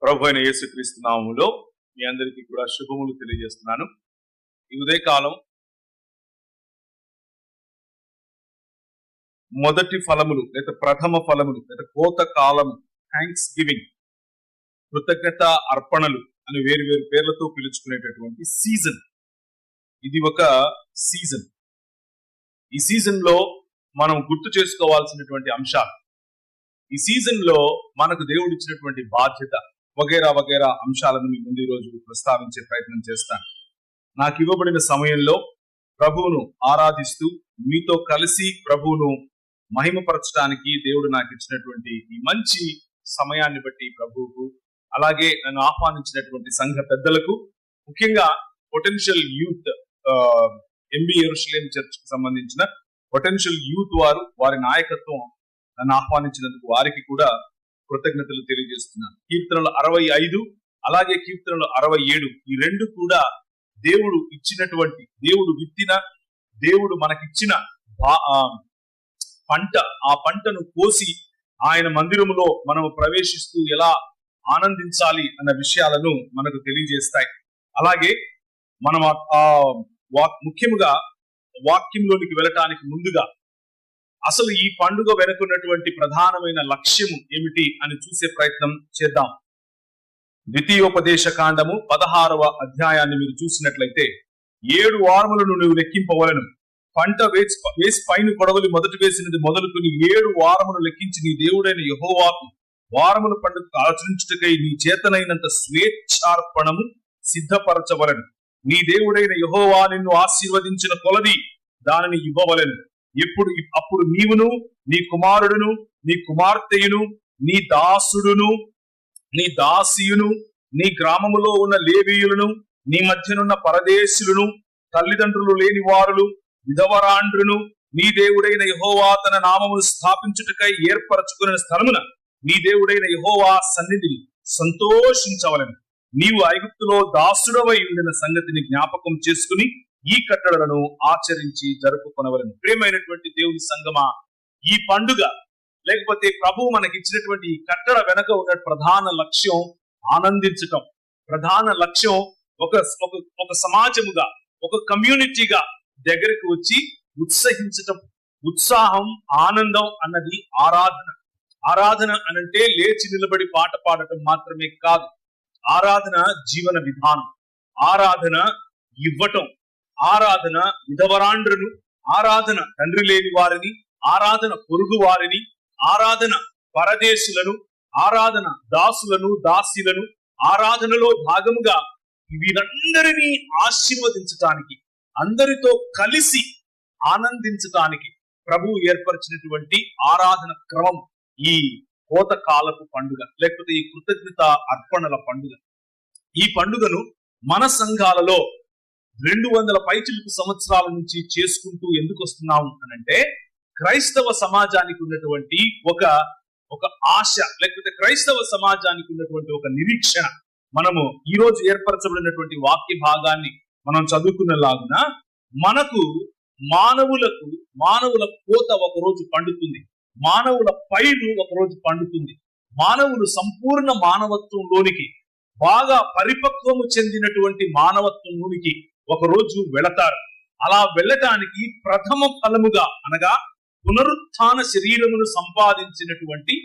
ప్రభు అయిన యేసుక్రీస్తు నామములో మీ అందరికీ కూడా శుభములు తెలియజేస్తున్నాను. ఈ ఉదయకాలం మొదటి ఫలములు లేదా ప్రథమ ఫలములు లేదా కోత కాలము, థ్యాంక్స్ గివింగ్, కృతజ్ఞత అర్పణలు అని వేరు వేరు పేర్లతో పిలుచుకునేటటువంటి సీజన్. ఇది ఒక సీజన్. ఈ సీజన్ లో మనం గుర్తు చేసుకోవాల్సినటువంటి అంశాలు, ఈ సీజన్ లో మనకు దేవుడు ఇచ్చినటువంటి బాధ్యత వగేరా వగేరా అంశాలను మీ ముందు ఈరోజు ప్రస్తావించే ప్రయత్నం చేస్తాను. నాకు ఇవ్వబడిన సమయంలో ప్రభువును ఆరాధిస్తూ మీతో కలిసి ప్రభువును మహిమపరచడానికి దేవుడు నాకు ఇచ్చినటువంటి ఈ మంచి సమయాన్ని బట్టి ప్రభువుకు, అలాగే నన్ను ఆహ్వానించినటువంటి సంఘ పెద్దలకు, ముఖ్యంగా పొటెన్షియల్ యూత్ ఎంబీ యెరూషలేం చర్చ్ కి సంబంధించిన పొటెన్షియల్ యూత్ వారి నాయకత్వం నన్ను ఆహ్వానించినందుకు వారికి కూడా కృతజ్ఞతలు తెలియజేస్తున్నాను. కీర్తనలు 65 అలాగే కీర్తనలు 67 ఈ రెండు కూడా దేవుడు ఇచ్చినటువంటి, దేవుడు విత్తిన, దేవుడు మనకిచ్చిన పంట. ఆ పంటను కోసి ఆయన మందిరములో మనము ప్రవేశిస్తూ ఎలా ఆనందించాలి అన్న విషయాలను మనకు తెలియజేస్తాయి. అలాగే మనం ముఖ్యముగా వాక్యంలోనికి వెళ్ళటానికి ముందుగా అసలు ఈ పండుగ వెనుకున్నటువంటి ప్రధానమైన లక్ష్యము ఏమిటి అని చూసే ప్రయత్నం చేద్దాం. ద్వితీయోపదేశ కాండము 16వ అధ్యాయాన్ని మీరు చూసినట్లయితే 7 వారములను నువ్వు లెక్కింపవలను, పంట వేసి పైన కొడవలి మొదటి వేసినది మొదలుకుని 7 వారములు లెక్కించి నీ దేవుడైన యెహోవాకు వారముల పండుగ ఆచరించుటకై నీ చేతనైనంత స్వేచ్ఛార్పణము సిద్ధపరచవలను. నీ దేవుడైన యెహోవా నిన్ను ఆశీర్వదించిన కొలది దానిని ఇవ్వవలను. అప్పుడు నీవును, నీ కుమారుడును, నీ కుమార్తెయును, నీ దాసుడును, నీ దాసియును, నీ గ్రామములో ఉన్న లేవీయులను, నీ మధ్యనున్న పరదేశులను, తల్లిదండ్రులు లేని వారులు, విధవరాండ్రును, నీ దేవుడైన యెహోవా తన నామమును స్థాపించుటకై ఏర్పరచుకున్న స్థలమున నీ దేవుడైన యెహోవా సన్నిధిని సంతోషించవలను. నీవు ఐగుప్తులో దాసుడవై ఉండిన సంగతిని జ్ఞాపకం చేసుకుని ఈ కట్టడలను ఆచరించి జరుపుకొనవలను. ప్రియమైనటువంటి దేవుని సంగమా, ఈ పండుగ లేకపోతే ప్రభువు మనకిచ్చినటువంటి ఈ కట్టడ వెనక ఉన్న ప్రధాన లక్ష్యం ఆనందించటం. ప్రధాన లక్ష్యం ఒక సమాజముగా, ఒక కమ్యూనిటీగా దగ్గరికి వచ్చి ఉత్సహించటం. ఉత్సాహం, ఆనందం అన్నది ఆరాధన. ఆరాధన అనంటే లేచి నిలబడి పాట పాడటం మాత్రమే కాదు. ఆరాధన జీవన విధానం. ఆరాధన ఇవ్వటం, ఆరాధన విధవరాండ్రును, ఆరాధన తండ్రి లేని వారిని, ఆరాధన పొరుగు వారిని, ఆరాధన పరదేశులను, ఆరాధన దాసులను, దాసీలను, ఆరాధనలో భాగముగా వీరందరినీ ఆశీర్వదించటానికి, అందరితో కలిసి ఆనందించటానికి ప్రభువు ఏర్పరిచినటువంటి ఆరాధన క్రమం ఈ కోతకాలపు పండుగ, లేకపోతే ఈ కృతజ్ఞత అర్పణల పండుగ. ఈ పండుగను మన సంఘాలలో 200 పైచిలుకు సంవత్సరాల నుంచి చేసుకుంటూ ఎందుకు వస్తున్నాము అనంటే, క్రైస్తవ సమాజానికి ఉన్నటువంటి ఒక ఆశ, లేకపోతే క్రైస్తవ సమాజానికి ఉన్నటువంటి ఒక నిరీక్షణ. మనము ఈ రోజు ఏర్పరచబడినటువంటి వాక్య భాగాన్ని మనం చదువుకున్నలాగున మనకు మానవుల కోత ఒకరోజు పండుతుంది, మానవుల పైరు ఒకరోజు పండుతుంది. మానవులు సంపూర్ణ మానవత్వంలోనికి, బాగా పరిపక్వము చెందినటువంటి మానవత్వంలోనికి ఒకరోజు వెళతారు. అలా వెళ్ళటానికి ప్రథమ ఫలముగా అనగా పునరుత్థాన శరీరమును సంపాదించినటువంటి,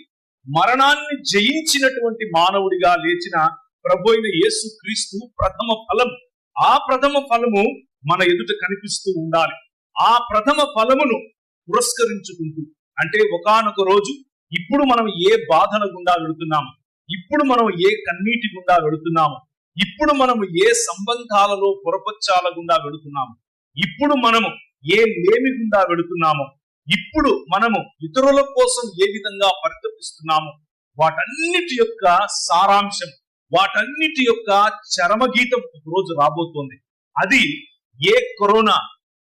మరణాన్ని జయించినటువంటి మానవుడిగా లేచిన ప్రభు అయిన యేసు క్రీస్తు ప్రథమ ఫలం. ఆ ప్రథమ ఫలము మన ఎదుట కనిపిస్తూ ఉండాలి. ఆ ప్రథమ ఫలమును పురస్కరించుకుంటూ, అంటే ఒకానొక రోజు ఇప్పుడు మనం ఏ బాధల గుండా వెళుతున్నాము, ఇప్పుడు మనం ఏ కన్నీటి గుండా వెళుతున్నాము, ఇప్పుడు మనము ఏ సంబంధాలలో పొరపచ్చాల గుండా వెళుతున్నాము, ఇప్పుడు మనము ఏ లేమి గుండా వెళుతున్నామో, ఇప్పుడు మనము ఇతరుల కోసం ఏ విధంగా పరితపిస్తున్నామో, వాటన్నిటి యొక్క సారాంశం, వాటన్నిటి యొక్క చరమగీతం ఒక రోజు రాబోతోంది. అది ఏ కరోనా,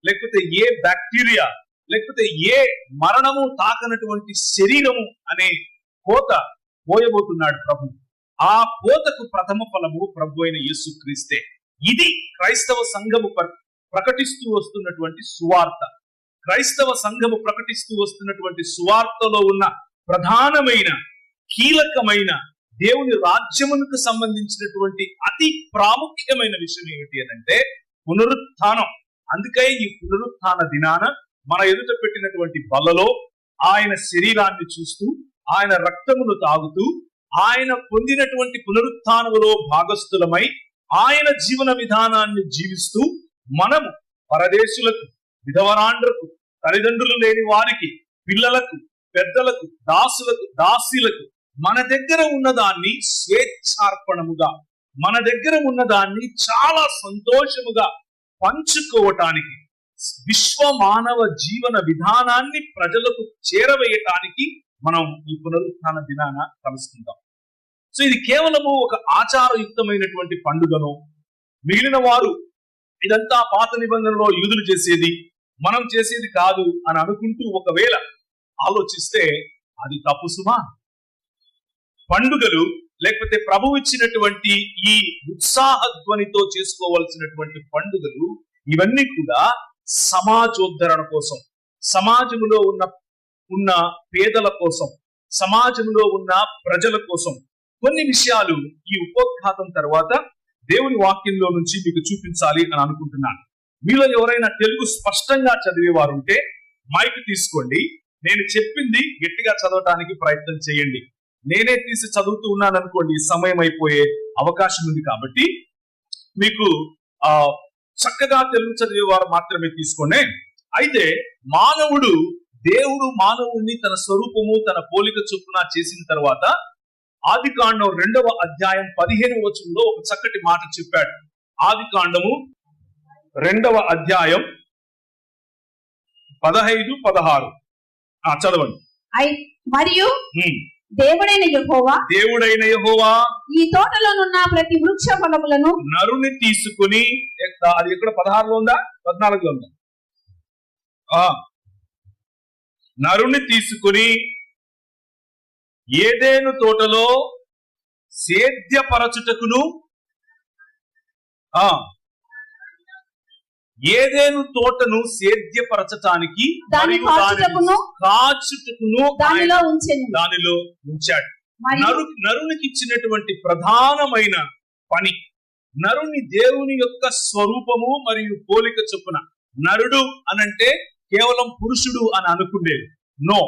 లేకపోతే ఏ బ్యాక్టీరియా, లేకపోతే ఏ మరణము తాకనటువంటి శరీరము అనే కోత పోయబోతున్నాడు ప్రభు. ఆ కోతకు ప్రథమ ఫలము ప్రభు అయిన యేసు క్రీస్తే. ఇది క్రైస్తవ సంఘము ప్రకటిస్తూ వస్తున్నటువంటి సువార్త. క్రైస్తవ సంఘము ప్రకటిస్తూ వస్తున్నటువంటి సువార్తలో ఉన్న ప్రధానమైన, కీలకమైన, దేవుని రాజ్యమునకు సంబంధించినటువంటి అతి ప్రాముఖ్యమైన విషయం ఏమిటి అంటే పునరుత్థానం. అందుకే ఈ పునరుత్థాన దినాన మన ఎదుట పెట్టినటువంటి బలలో ఆయన శరీరాన్ని చూస్తూ, ఆయన రక్తమును తాగుతూ, ఆయన పొందినటువంటి పునరుత్థానములో భాగస్థులమై ఆయన జీవన విధానాన్ని జీవిస్తూ మనము పరదేశులకు, విధవరాండ్రకు, తల్లిదండ్రులు లేని వారికి, పిల్లలకు, పెద్దలకు, దాసులకు, దాసీలకు మన దగ్గర ఉన్నదాన్ని స్వేచ్ఛార్పణముగా, మన దగ్గర ఉన్నదాన్ని చాలా సంతోషముగా పంచుకోవటానికి, విశ్వ మానవ జీవన విధానాన్ని ప్రజలకు చేరవేయటానికి మనం ఈ పునరుత్థాన దినాన కలుసుకుందాం. సో ఇది కేవలము ఒక ఆచారయుక్తమైనటువంటి పండుగను, మిగిలిన వారు ఇదంతా పాత నిబంధనలో యూదులు చేసేది, మనం చేసేది కాదు అని అనుకుంటూ ఒకవేళ ఆలోచిస్తే అది తప్పు సుమా. పండుగలు లేకపోతే ప్రభువు ఇచ్చినటువంటి ఈ ఉత్సాహధ్వనితో చేసుకోవాల్సినటువంటి పండుగలు ఇవన్నీ కూడా సమాజోద్ధరణ కోసం, సమాజంలో ఉన్న పేదల కోసం, సమాజంలో ఉన్న ప్రజల కోసం కొన్ని విషయాలు ఈ ఉపోద్ఘాతం తర్వాత దేవుని వాక్యంలో నుంచి మీకు చూపించాలి అని అనుకుంటున్నాను. మీలో ఎవరైనా తెలుగు స్పష్టంగా చదివేవారు ఉంటే మైక్ తీసుకోండి, నేను చెప్పింది గట్టిగా చదవటానికి ప్రయత్నం చేయండి. నేనే తీసి చదువుతూ ఉన్నాను అనుకోండి, సమయం అయిపోయే అవకాశం ఉంది. కాబట్టి మీకు చక్కగా తెలుగు చదివేవారు మాత్రమే తీసుకోండి. అయితే దేవుడు మానవుడిని తన స్వరూపము, తన పోలిక చొప్పున చేసిన తర్వాత ఆదికాండం 2వ అధ్యాయం 15వ వచనంలో ఒక చక్కటి మాట చెప్పాడు. ఆదికాండము 2వ అధ్యాయం 15-16 చదవండి. మరియు దేవుడైన యెహోవా ఈ తోటలోనున్న ప్రతి వృక్ష ఫలములను నరుని తీసుకుని, అది ఎక్కడ 16లో ఉందా 14లో ఉందా? నరుని తీసుకుని ఏదెను తోటలో సేద్యపరచుటకును, ఏదెను తోటను సేద్యపరచటానికి కాచుటకును దానిలో ఉంచాడు. నరునికి ఇచ్చినటువంటి ప్రధానమైన పని, నరుని దేవుని యొక్క స్వరూపము మరియు పోలిక చొప్పున. నరుడు అనంటే కేవలం పురుషుడు అని అనుకునేది. నో,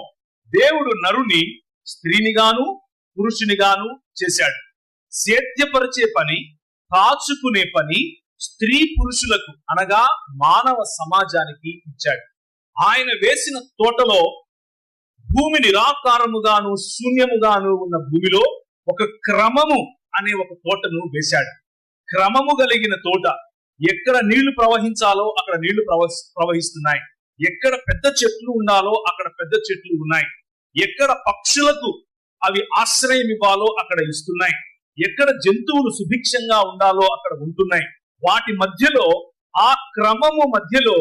దేవుడు నరుని స్త్రీనిగాను పురుషునిగాను చేశాడు. సేద్యపరిచే పని, కాచుకునే పని స్త్రీ పురుషులకు అనగా మానవ సమాజానికి ఇచ్చాడు. ఆయన వేసిన తోటలో భూమి నిరాకారముగాను శూన్యముగాను ఉన్న భూమిలో ఒక క్రమము అనే ఒక తోటను వేశాడు. క్రమము కలిగిన తోట. ఎక్కడ నీళ్లు ప్రవహించాలో అక్కడ నీళ్లు ప్రవహిస్తున్నాయి. ఎక్కడ పెద్ద చెట్లు ఉండాలో అక్కడ పెద్ద చెట్లు ఉన్నాయి. ఎక్కడ పక్షులకు అవి ఆశ్రయం ఇవ్వాలో అక్కడ ఇస్తున్నాయి. ఎక్కడ జంతువులు సుభిక్షంగా ఉండాలో అక్కడ ఉంటున్నాయి. వాటి మధ్యలో, ఆ క్రమము మధ్యలో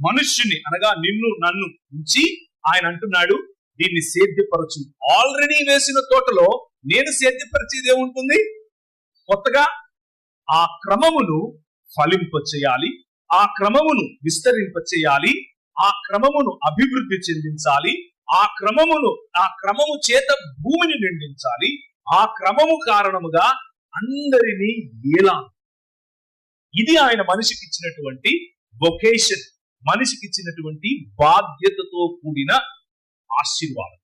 మనుష్యుని అనగా నిన్ను నన్ను ఉంచి ఆయన అంటున్నాడు, దీన్ని సేద్యపరచు. ఆల్రెడీ వేసిన తోటలో నేను సేద్యపరిచేది ఏముంటుంది? కొత్తగా ఆ క్రమమును ఫలింపచేయాలి, ఆ క్రమమును విస్తరింపచేయాలి, ఆ క్రమమును అభివృద్ధి చెందించాలి, ఆ క్రమము చేత భూమిని నిండించాలి, ఆ క్రమము కారణముగా అందరినీ ఏలాలి. ఇది ఆయన మనిషికి ఇచ్చినటువంటి వొకేషన్, మనిషికి ఇచ్చినటువంటి బాధ్యతతో కూడిన ఆశీర్వాదం.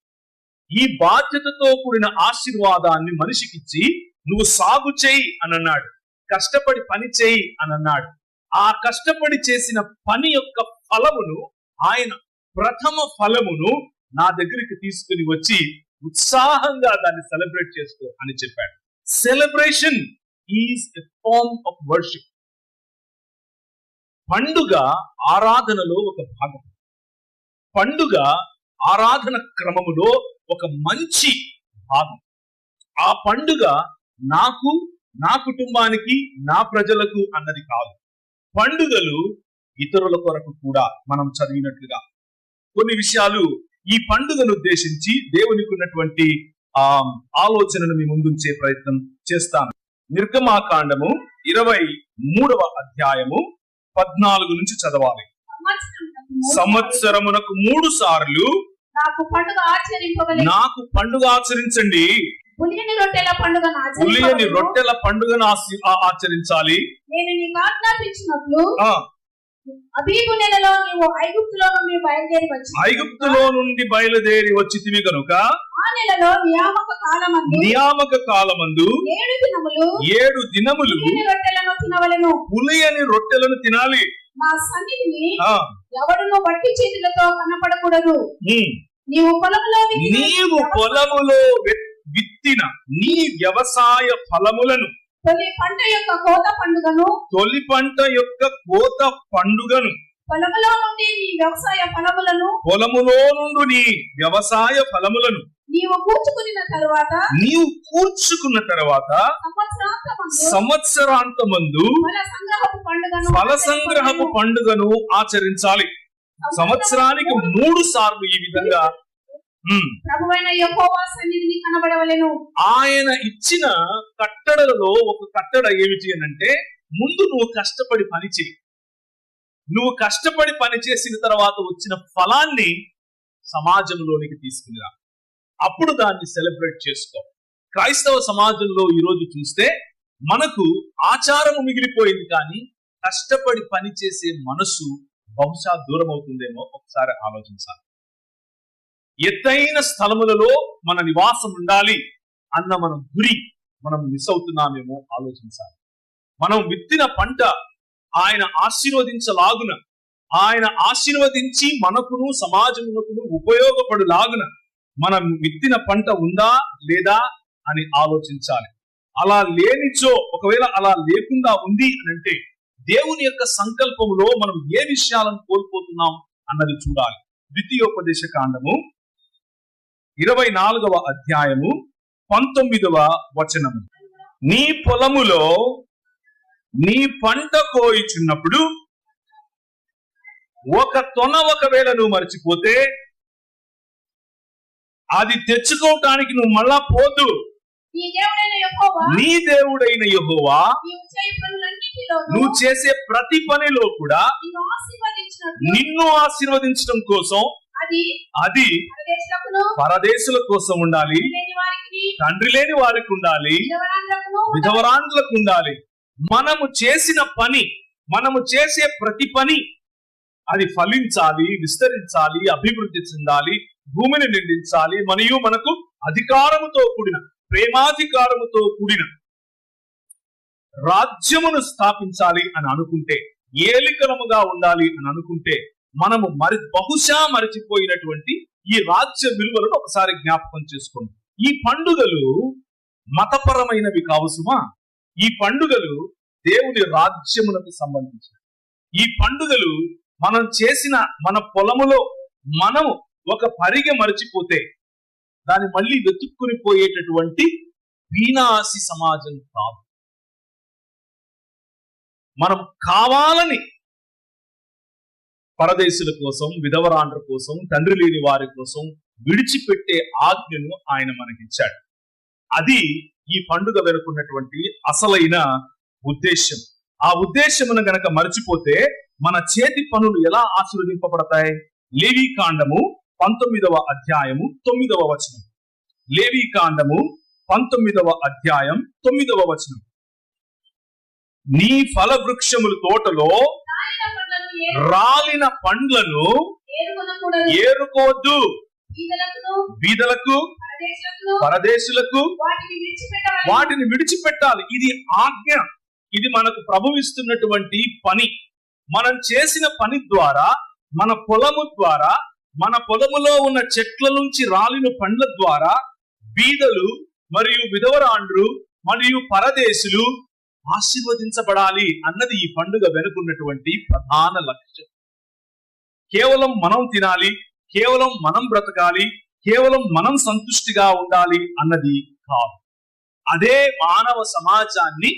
ఈ బాధ్యతతో కూడిన ఆశీర్వాదాన్ని మనిషికిచ్చి నువ్వు సాగు చేయి అని అన్నాడు, కష్టపడి పని చేయి అని అన్నాడు. ఆ కష్టపడి చేసిన పని యొక్క ఫలమును, ఆయన ప్రథమ ఫలమును నా దగ్గరికి తీసుకుని వచ్చి ఉత్సాహంగా దాన్ని సెలబ్రేట్ చేసుకో అని చెప్పాడు. Celebration is a form of worship. పండుగ ఆరాధనలో ఒక భాగం. పండుగ ఆరాధన క్రమములో ఒక మంచి భాగం. ఆ పండుగ నాకు, నా కుటుంబానికి, నా ప్రజలకు అన్నది కాదు. పండుగలు ఇతరుల కొరకు కూడా. మనం చదివినట్లుగా కొన్ని విషయాలు ఈ పండుగను ఉద్దేశించి దేవునికి ఉన్నటువంటి ఆలోచనను మీ ముందుంచే ప్రయత్నం చేస్తాను. నిర్గమాకాండము 23వ అధ్యాయము 14 నుంచి చదవాలి. సంవత్సరమునకు 3 సార్లు నాకు పండుగ ఆచరించండి. పులియని రొట్టెల పండుగను ఆచరించాలి. నేను నీకు ఆజ్ఞాపించినట్లు అబీబు నెలలో నీవు ఐగుప్తులో నుండి బయలుదేరి వచ్చితివి కనుక ఆ నెలలో నియామక కాలమందు 7 దినములు పులియని రొట్టెలను తినాలి. నా సన్నిధిని ఎవడును వట్టి చేతులతో కనపడకూడదు. నీవు పొలములో విత్తిన నీ వ్యవసాయ ఫలములను తొలి పంట యొక్క కోత పండుగను పొలములో నుండి నీ వ్యవసాయ ఫలములను నీవు కూర్చుకున్న తరువాత సంవత్సరాంతమందు ఫల సంగ్రహపు పండుగను ఆచరించాలి. సంవత్సరానికి 3 సార్లు ఈ విధంగా ప్రభువైన యెహోవా సన్నిధిని కనబడవలెను. ఆయన ఇచ్చిన కట్టడలలో ఒక కట్టడ ఏమిటి అనంటే, ముందు నువ్వు కష్టపడి పని చేయి. నువ్వు కష్టపడి పని చేసిన తర్వాత వచ్చిన ఫలాన్ని సమాజంలోనికి తీసుకునిరా. అప్పుడు దాన్ని సెలబ్రేట్ చేసుకో. క్రైస్తవ సమాజంలో ఈరోజు చూస్తే మనకు ఆచారము మిగిలిపోయింది, కానీ కష్టపడి పని చేసే మనసు బహుశా దూరం అవుతుందేమో ఒకసారి ఆలోచించాలి. ఎత్తైన స్థలములలో మన నివాసం ఉండాలి అన్న మన గురి మనం మిస్ అవుతున్నామేమో ఆలోచించాలి. మనం విత్తిన పంట ఆయన ఆశీర్వదించలాగున, ఆయన ఆశీర్వదించి మనకును సమాజమునకును ఉపయోగపడులాగున మనం విత్తిన పంట ఉందా లేదా అని ఆలోచించాలి. అలా లేనిచో, ఒకవేళ అలా లేకుండా ఉంది అంటే దేవుని యొక్క సంకల్పములో మనం ఏ విషయాలను కోల్పోతున్నాం అన్నది చూడాలి. ద్వితీయోపదేశ కాండము 24వ అధ్యాయము 19వ వచనము. నీ పొలములో నీ పంట కోయిచున్నప్పుడు ఒక తొన ఒకవేళ నువ్వు మర్చిపోతే అది తెచ్చుకోవటానికి నువ్వు మళ్ళా పోదు. నీ దేవుడైన యెహోవా నువ్వు చేసే ప్రతి పనిలో కూడా నిన్ను ఆశీర్వదించడం కోసం అది పరదేశుల కోసం ఉండాలి, తండ్రి లేని వారికి ఉండాలి, విధవరాండ్లకు ఉండాలి. మనము చేసిన పని, మనము చేసే ప్రతి పని అది ఫలించాలి, విస్తరించాలి, అభివృద్ధి చెందాలి, భూమిని నిండించాలి, మరియు మనకు అధికారముతో కూడిన, ప్రేమాధికారముతో కూడిన రాజ్యమును స్థాపించాలి అని అనుకుంటే, ఏలికలముగా ఉండాలి అని అనుకుంటే, మనము బహుశా మరిచిపోయినటువంటి ఈ రాజ్య విలువలను ఒకసారి జ్ఞాపకం చేసుకోండి. ఈ పండుగలు మతపరమైనవి కావు సుమా. ఈ పండుగలు దేవుని రాజ్యములకు సంబంధించినవి. ఈ పండుగలు మనం చేసిన మన పొలములో మనము ఒక పరిగె మరిచిపోతే దాన్ని మళ్ళీ వెతుక్కుని పోయేటటువంటి వీనాసి సమాజం కాదు. మనం కావాలని పరదేశుల కోసం, విధవరాండ్ర కోసం, తండ్రి లేని వారి కోసం విడిచిపెట్టే ఆజ్ఞను ఆయన మనకిచ్చాడు. అది ఈ పండుగ వెనుకున్నటువంటి అసలైన ఉద్దేశం. ఆ ఉద్దేశమును గనక మర్చిపోతే మన చేతి పనులు ఎలా ఆశీర్వదింపబడతాయి? లేవీ కాండము 19వ అధ్యాయము 9వ వచనం. లేవీ కాండము 19వ అధ్యాయం 9వ వచనం. నీ ఫల వృక్షముల తోటలో రాలిన పండ్లను ఏరుకోవద్దు. బీదలకు, పరదేశులకు వాటిని విడిచిపెట్టాలి. ఇది ఆజ్ఞ. ఇది మనకు ప్రభువిస్తున్నటువంటి పని. మనం చేసిన పని ద్వారా, మన పొలము ద్వారా, మన పొలములో ఉన్న చెట్ల నుంచి రాలిన పండ్ల ద్వారా బీదలు మరియు విధవరాండ్రు మరియు పరదేశులు ఆశీర్వదించబడాలి అన్నది ఈ పండుగ వెనుకున్నటువంటి ప్రధాన లక్ష్యం. కేవలం మనం తినాలి, కేవలం మనం బ్రతకాలి, కేవలం మనం సంతుష్టిగా ఉండాలి అన్నది కాదు. అదే మానవ సమాజాన్ని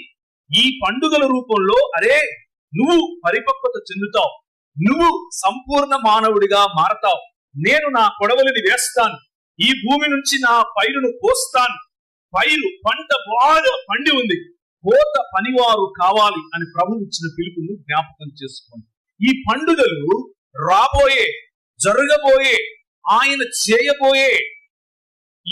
ఈ పండుగల రూపంలో, అరే నువ్వు పరిపక్వత చెందుతావు, నువ్వు సంపూర్ణ మానవుడిగా మారతావు, నేను నా కొడవలిని వేస్తాను, ఈ భూమి నుంచి నా పైరును కోస్తాను, పైరు పంట బాగా పండి ఉంది, కోత పనివారు కావాలి అని ప్రభు ఇచ్చిన పిలుపును జ్ఞాపకం చేసుకోండి. ఈ పండుగలు రాబోయే, జరగబోయే, ఆయన చేయబోయే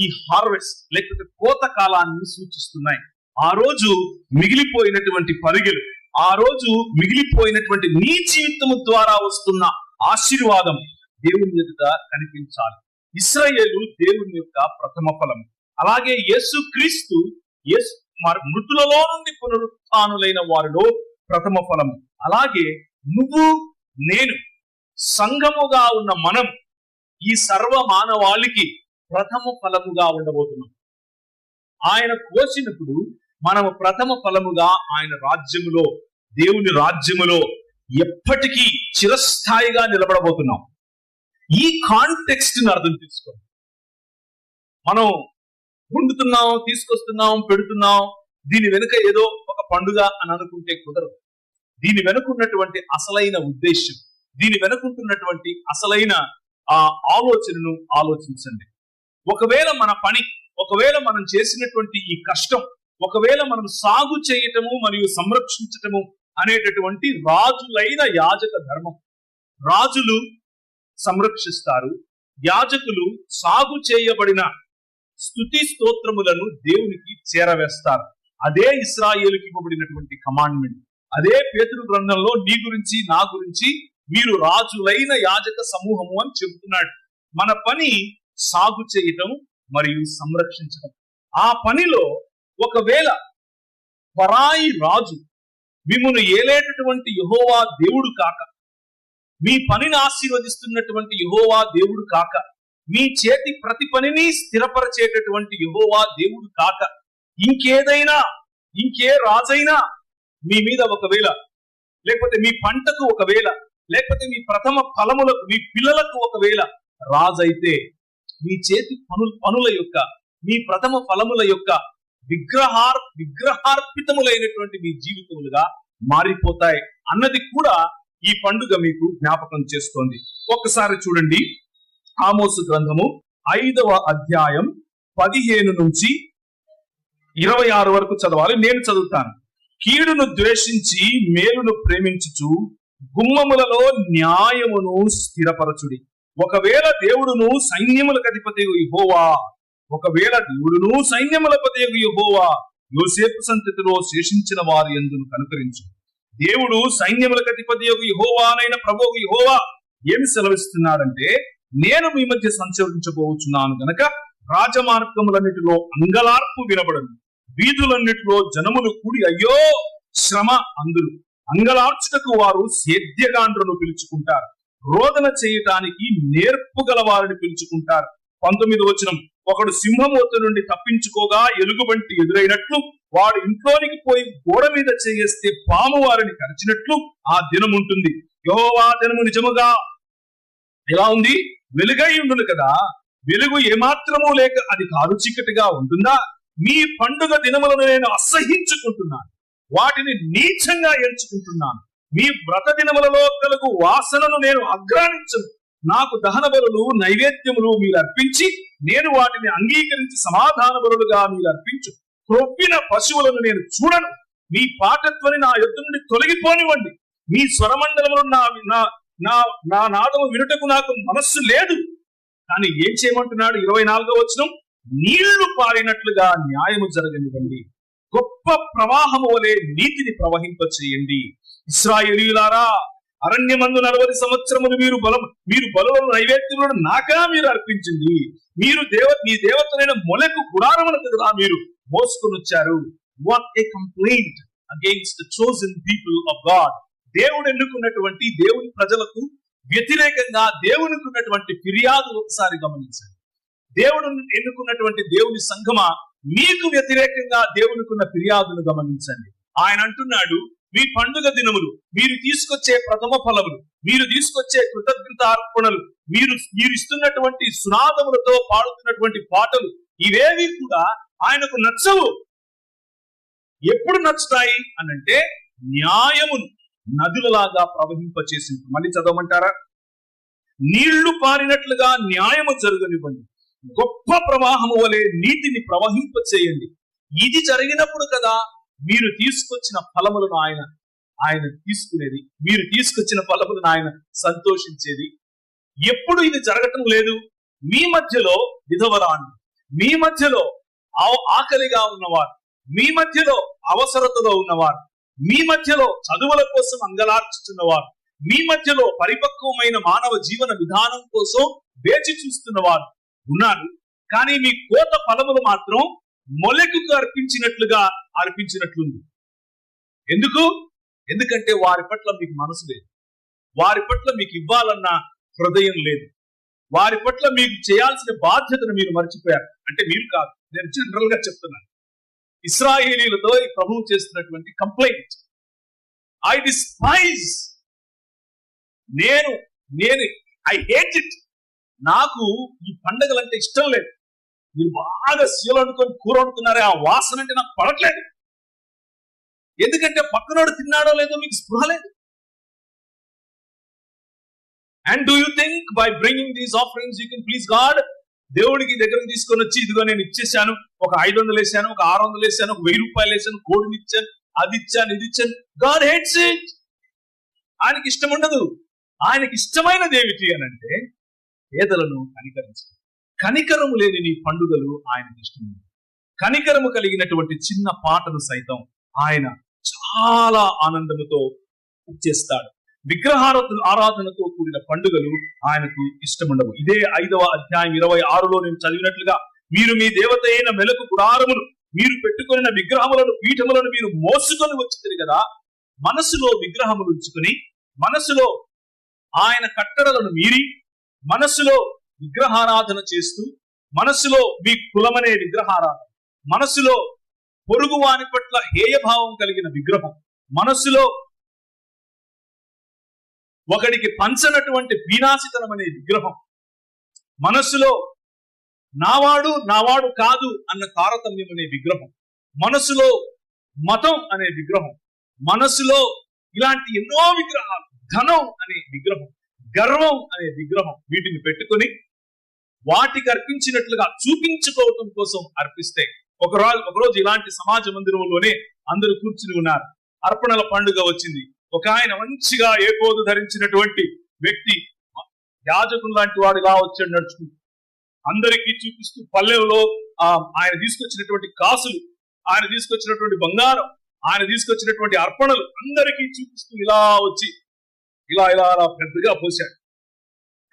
ఈ హార్వెస్ట్ లేకపోతే కోత కాలాన్ని సూచిస్తున్నాయి. ఆ రోజు మిగిలిపోయినటువంటి పరిగెలు, ఆ రోజు మిగిలిపోయినటువంటి నీ జీవితము ద్వారా వస్తున్న ఆశీర్వాదం దేవుని ఎదుట కనిపించాలి. ఇశ్రాయేలు దేవుని యొక్క ప్రథమ ఫలం. అలాగే యేసుక్రీస్తు మృతులలో నుండి పునరుత్థానులైన వారిలో ప్రథమ ఫలం. అలాగే నువ్వు నేను సంఘముగా ఉన్న మనం ఈ సర్వ మానవాళికి ప్రథమ ఫలముగా ఉండబోతున్నాం. ఆయన కోసినప్పుడు మనము ప్రథమ ఫలముగా ఆయన రాజ్యములో, దేవుని రాజ్యములో ఎప్పటికీ చిరస్థాయిగా నిలబడబోతున్నాం. ఈ కాంటెక్స్ట్ ని అర్థం చేసుకోండి. మనం వండుతున్నాం, తీసుకొస్తున్నాం, పెడుతున్నాం, దీని వెనుక ఏదో ఒక పండుగ అని అనుకుంటే కుదరదు. దీని వెనుకున్నటువంటి అసలైన ఉద్దేశం, దీని వెనుకుంటున్నటువంటి అసలైన ఆ ఆలోచనను ఆలోచించండి. ఒకవేళ మన పని, ఒకవేళ మనం చేసినటువంటి ఈ కష్టం, ఒకవేళ మనం సాగు చేయటము మరియు సంరక్షించటము అనేటటువంటి రాజులైన యాజక ధర్మం. రాజులు సంరక్షిస్తారు, యాజకులు సాగు చేయబడిన స్తుతి స్తోత్రములను దేవునికి చేరవేస్తారు. అదే ఇశ్రాయేలుకి ఇవ్వబడినటువంటి కమాండ్మెంట్. అదే పేతురు గ్రంథంలో నీ గురించి, నా గురించి మీరు రాజులైన యాజక సమూహము అని చెబుతున్నాడు. మన పని సాగు చేయటం మరియు సంరక్షించటం. ఆ పనిలో ఒకవేళ పరాయి రాజు మిమ్మును ఏలేటటువంటి యెహోవా దేవుడు కాక, మీ పనిని ఆశీర్వదిస్తున్నటువంటి యెహోవా దేవుడు కాక, మీ చేతి ప్రతి పనిని స్థిరపరచేటటువంటి యెహోవా దేవుడు కాక, ఇంకే రాజైనా మీ మీద ఒకవేళ, లేకపోతే మీ పంటకు ఒకవేళ, లేకపోతే మీ ప్రథమ ఫలములకు, మీ పిల్లలకు ఒకవేళ రాజైతే, మీ చేతి పనుల యొక్క, మీ ప్రథమ ఫలముల యొక్క విగ్రహార్పితములైనటువంటి మీ జీవితములుగా మారిపోతాయి అన్నది కూడా ఈ పండుగ మీకు జ్ఞాపకం చేస్తోంది. ఒక్కసారి చూడండి, ఆమోసు గ్రంథము 5వ అధ్యాయం 15 నుంచి 26 వరకు చదవాలి. నేను చదువుతాను. కీడును ద్వేషించి మేలును ప్రేమించుచు గుమ్మములలో న్యాయమును స్థిరపరచుడి. ఒకవేళ దేవుడును సైన్యములకు అధిపతియగు యెహోవా, ఒకవేళ దేవుడును సైన్యములపతియగు యెహోవా యోసేపు సంతతిలో శేషించిన వారి యందును కనుకరించు. దేవుడు సైన్యములకు అధిపతియగు యెహోవానైన ప్రభువు యెహోవా ఏమి సెలవిస్తున్నాడంటే, నేను మీ మధ్య సంచరించబోచున్నాను గనక రాజమార్గములన్నిటిలో అంగలార్పు వినబడను, వీధులన్నిటిలో జనములు కూడి అయ్యో శ్రమ అందురు. అంగలార్చుటకు వారు సేద్యగాండ్రును పిలుచుకుంటారు, రోదన చేయటానికి నేర్పు గల వారిని పిలుచుకుంటారు. 19వ వచనం, ఒకడు సింహమూత నుండి తప్పించుకోగా ఎలుగుబంటి ఎదురైనట్లు, వాడు ఇంట్లోనికి పోయి గోడ మీద చేయేస్తే పాము వారిని కరిచినట్లు ఆ దినం ఉంటుంది. యెహోవా దినము నిజముగా ఎలా ఉంది? వెలుగై ఉండును కదా. వెలుగు ఏమాత్రము లేక అది కారు చీకటిగా ఉంటుందా? మీ పండుగ దినములను నేను అసహించుకుంటున్నాను, వాటిని నీచంగా ఎంచుకుంటున్నాను. మీ వ్రత దినములలో కలుగు వాసనను నేను అగ్రానించను. నాకు దహన బలులు, నైవేద్యములు మీరు అర్పించి, నేను వాటిని అంగీకరించి సమాధాన బలులుగా మీరు అర్పించు. క్రొవ్విన పశువులను నేను చూడను. మీ పాటత్వని నా యొద్ద నుండి తొలగిపోనివ్వండి. మీ స్వరమండలములు నా నాదము వినుటకు నాకు మనస్సు లేదు. కానీ ఏం చేయమంటున్నాడు? 24వ వచనం, నీళ్లు పారినట్లుగా న్యాయము జరగనివ్వండి, గొప్ప ప్రవాహము వలె నీతిని ప్రవహింపచేయండి. ఇశ్రాయేలీయులారా, అరణ్యమందు 40 సంవత్సరములు మీరు బలులను నైవేద్యములను నాకా మీరు అర్పించింది. మీరు మీ దేవతలైన మొలకు గుడారములకు కదా మీరు మోసుకొని వచ్చారు. What a complaint against the chosen people of God. దేవుడు ఎన్నుకున్నటువంటి దేవుని ప్రజలకు వ్యతిరేకంగా దేవునికి ఉన్నటువంటి ఫిర్యాదు ఒకసారి గమనించండి. దేవుడు ఎన్నుకున్నటువంటి దేవుని సంఘమా, మీకు వ్యతిరేకంగా దేవునికున్న ఫిర్యాదును గమనించండి. ఆయన అంటున్నాడు, మీ పండుగ దినములు, మీరు తీసుకొచ్చే ప్రథమ ఫలములు, మీరు తీసుకొచ్చే కృతజ్ఞత అర్పణలు, మీరు ఇస్తున్నటువంటి సునాదములతో పాడుతున్నటువంటి పాటలు, ఇవేవి కూడా ఆయనకు నచ్చవు. ఎప్పుడు నచ్చుతాయి అనంటే న్యాయమును నదులలాగా ప్రవహింపచేసి. మళ్ళీ చదవమంటారా? నీళ్లు పారినట్లుగా న్యాయము జరగనివ్వండి, గొప్ప ప్రవాహము వలె నీతిని ప్రవహింపచేయండి. ఇది జరిగినప్పుడు కదా మీరు తీసుకొచ్చిన ఫలములను ఆయన తీసుకునేది, మీరు తీసుకొచ్చిన ఫలములను ఆయన సంతోషించేది. ఎప్పుడు ఇది జరగటం లేదు? మీ మధ్యలో విధవరాండ్రు, మీ మధ్యలో ఆకలిగా ఉన్నవారు, మీ మధ్యలో అవసరతలో ఉన్నవారు, మీ మధ్యలో చదువుల కోసం అంగలార్చుతున్నవారు, మీ మధ్యలో పరిపక్వమైన మానవ జీవన విధానం కోసం వేచి చూస్తున్నవారు ఉన్నారు. కానీ మీ కోత ఫలములు మాత్రం మొలెకుకు అర్పించినట్లుంది. ఎందుకంటే వారి పట్ల మీకు మనసు లేదు, వారి పట్ల మీకు ఇవ్వాలన్న హృదయం లేదు, వారి పట్ల మీకు చేయాల్సిన బాధ్యతను మీరు మర్చిపోయారు. అంటే మీరు కాదు, నేను జనరల్ గా చెప్తున్నాను. ఇశ్రాయేలీలతో ఈ ప్రభువు చేస్తున్నటువంటి కంప్లైంట్, ఐ డిస్పైజ్, నేను ఐ హేట్ ఇట్, నాకు ఈ పండగలంటే ఇష్టం లేదు. మీరు బాగా సీలు అనుకొని కూర వండుతున్నారే, ఆ వాసన అంటే నాకు పడట్లేదు. ఎందుకంటే పక్కనోడు తిన్నాడో లేదో మీకు స్పృహ లేదు. And do you think by bringing these offerings you can please God? దేవుడికి దగ్గరకు తీసుకొని వచ్చి ఇదిగో నేను ఇచ్చేసాను, ఒక 500 వేసాను, ఒక 600 వేసాను, ఒక 1000 రూపాయలు వేసాను, కోడిని ఇచ్చాను, అది ఇచ్చాను, ఇది ఇచ్చాను. God hates it. ఆయనకి ఇష్టం ఉండదు. ఆయనకి ఇష్టమైనది ఏమిటి అని అంటే పేదలను కనికరించడం. కనికరము లేని నీ పండుగలు ఆయనకి ఇష్టం. కనికరము కలిగినటువంటి చిన్న పాటను సైతం ఆయన చాలా ఆనందముతో చేస్తాడు. ఆరాధనతో కూడిన పండుగలు ఆయనకు ఇష్టముండవు. ఇదే 5వ అధ్యాయం 26లో నేను చదివినట్లుగా, మీరు మీ దేవత అయిన మెలకు గుడారమును, మీరు పెట్టుకున్న విగ్రహములను, పీఠములను మీరు మోసుకొని వచ్చింది కదా. మనసులో విగ్రహములు ఉంచుకొని, మనసులో ఆయన కట్టడలను మీరి, మనసులో విగ్రహారాధన చేస్తూ, మనసులో మీ కులమనే విగ్రహారాధన, మనసులో పొరుగు వాని పట్ల హేయభావం కలిగిన విగ్రహం, మనసులో ఒకడికి పంచనటువంటి వినాశితనం అనే విగ్రహం, మనసులో నావాడు కాదు అన్న తారతమ్యం అనే విగ్రహం, మనసులో మతం అనే విగ్రహం, మనసులో ఇలాంటి ఎన్నో విగ్రహాలు, ధనం అనే విగ్రహం, గర్వం అనే విగ్రహం, వీటిని పెట్టుకొని వాటికి అర్పించినట్లుగా చూపించుకోవటం కోసం అర్పిస్తే, ఒకరోజు ఇలాంటి సమాజ మందిరంలోనే అందరూ కూర్చుని ఉన్నారు. అర్పణల పండుగ వచ్చింది. ఒక ఆయన మంచిగా ఏకోదు ధరించినటువంటి వ్యక్తి, యాజకులు లాంటి వాడు ఇలా వచ్చాడు నడుచుకుంటూ, అందరికీ చూపిస్తూ పల్లెల్లో ఆయన తీసుకొచ్చినటువంటి కాసులు, ఆయన తీసుకొచ్చినటువంటి బంగారం, ఆయన తీసుకొచ్చినటువంటి అర్పణలు అందరికీ చూపిస్తూ ఇలా వచ్చి ఇలా పెద్దగా పోశాడు.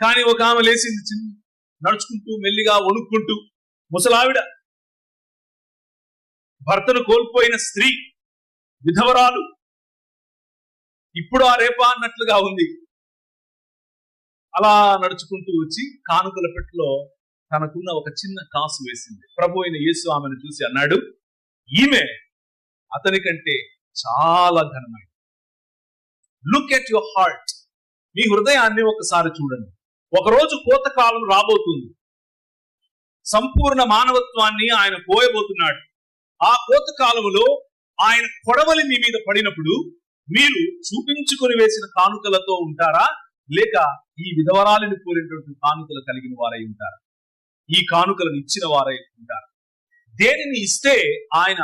కానీ ఒక ఆమె లేచింది, నడుచుకుంటూ మెల్లిగా వణుక్కుంటూ, ముసలావిడ, భర్తను కోల్పోయిన స్త్రీ, విధవరాలు, ఇప్పుడు ఆ రేపా అన్నట్లుగా ఉంది. అలా నడుచుకుంటూ వచ్చి కానుకల పెట్టెలో తనకున్న ఒక చిన్న కాసు వేసింది. ప్రభు అయిన యేసు ఆమెను చూసి అన్నాడు, ఈమె అతని కంటే చాలా ఘనమైన. Look at your heart. మీ హృదయాన్ని ఒకసారి చూడండి. ఒకరోజు కోతకాలం రాబోతుంది. సంపూర్ణ మానవత్వాన్ని ఆయన పోయబోతున్నాడు. ఆ కోతకాలములో ఆయన కొడవలి మీ మీద పడినప్పుడు మీరు చూపించుకొని వేసిన కానుకలతో ఉంటారా, లేక ఈ విధవరాలిని కోరినటువంటి కానుకలు కలిగిన వారై ఉంటారా? ఈ కానుకలను ఇచ్చిన వారై ఉంటారా? దేనిని ఇస్తే ఆయన